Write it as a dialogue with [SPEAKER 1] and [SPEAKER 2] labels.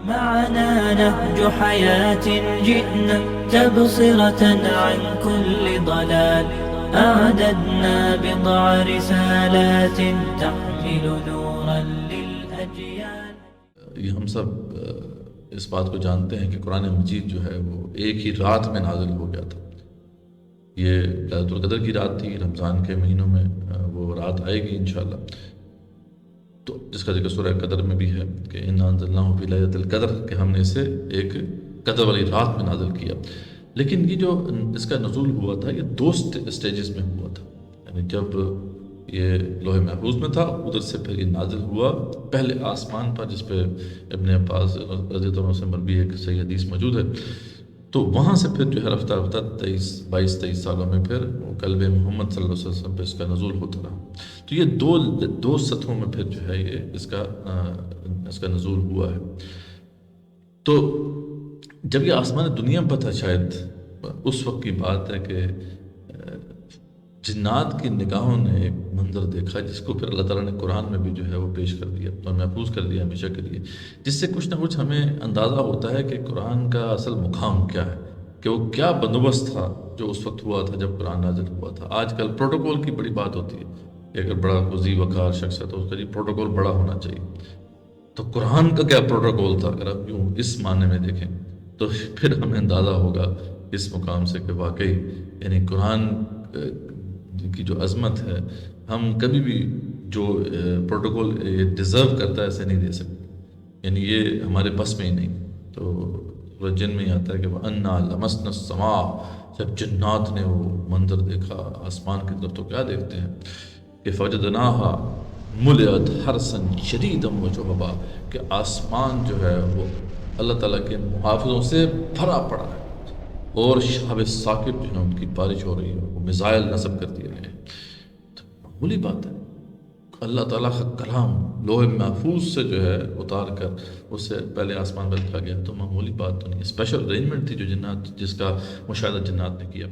[SPEAKER 1] معنا نهج حياة جئنا تبصرة عن كل ضلال أعددنا بضع رسالات تحمل نورا للأجيال.
[SPEAKER 2] یہ ہم سب اس بات کو جانتے ہیں کہ قرآن مجید جو ہے وہ ایک ہی رات میں نازل ہو گیا تھا. یہ ليلۃ القدر کی رات تھی. رمضان کے مہینوں میں وہ رات آئے گی انشاءاللہ. تو جس کا ذکر سورہ قدر میں بھی ہے کہ انا انزلناہ فی لیلۃ القدر، کہ ہم نے اسے ایک قدر والی رات میں نازل کیا. لیکن یہ جو اس کا نزول ہوا تھا یہ دو سٹیجز میں ہوا تھا. یعنی جب یہ لوح محفوظ میں تھا، ادھر سے پھر یہ نازل ہوا پہلے آسمان پر، جس پہ ابن عباس رضی اللہ عنہ سے مروی ایک صحیح حدیث موجود ہے. تو وہاں سے پھر جو ہے رفتہ رفتہ 22-23 سالوں میں پھر قلب محمد صلی اللہ علیہ وسلم پہ اس کا نزول ہوتا رہا. تو یہ دو سطحوں میں پھر جو ہے یہ اس کا نزول ہوا ہے. تو جب یہ آسمان دنیا پر تھا، شاید اس وقت کی بات ہے کہ جنات کی نگاہوں نے ایک منظر دیکھا جس کو پھر اللہ تعالیٰ نے قرآن میں بھی جو ہے وہ پیش کر دیا اور محفوظ کر دیا ہمیشہ کے لیے، جس سے کچھ نہ کچھ ہمیں اندازہ ہوتا ہے کہ قرآن کا اصل مقام کیا ہے، کہ وہ کیا بندوبست تھا جو اس وقت ہوا تھا جب قرآن نازل ہوا تھا. آج کل پروٹوکول کی بڑی بات ہوتی ہے کہ اگر بڑا وزیر وقار شخص ہے تو اس کا جی پروٹوکول بڑا ہونا چاہیے. تو قرآن کا کیا پروٹوکول تھا؟ اگر آپ یوں اس معنی میں دیکھیں تو پھر ہمیں اندازہ ہوگا اس مقام سے کہ واقعی یعنی قرآن کی جو عظمت ہے، ہم کبھی بھی جو پروٹوکول ڈیزرو کرتا ہے ایسے نہیں دے سکتے. یعنی یہ ہمارے بس میں ہی نہیں. تو جن میں ہی آتا ہے کہ وَأَنَّا لَمَسْنَا السَّمَاءَ، جب جنات نے وہ منظر دیکھا آسمان کی طرف تو کیا دیکھتے ہیں کہ فَوَجَدْنَاهَا مُلِئَتْ حَرْسًا شَدِيدًا وَشُهُبًا، کہ آسمان جو ہے وہ اللہ تعالیٰ کے محافظوں سے بھرا پڑا ہے اور شہاب ثاقب جو ہے ان کی بارش ہو رہی ہے، وہ میزائل نصب کر دیے گئے. تو معمولی بات ہے، اللہ تعالیٰ کا کلام لوح محفوظ سے جو ہے اتار کر اس سے پہلے آسمان پر لکھا گیا، تو معمولی بات تو نہیں. اسپیشل ارینجمنٹ تھی جو جس کا مشاہدہ جنات نے کیا.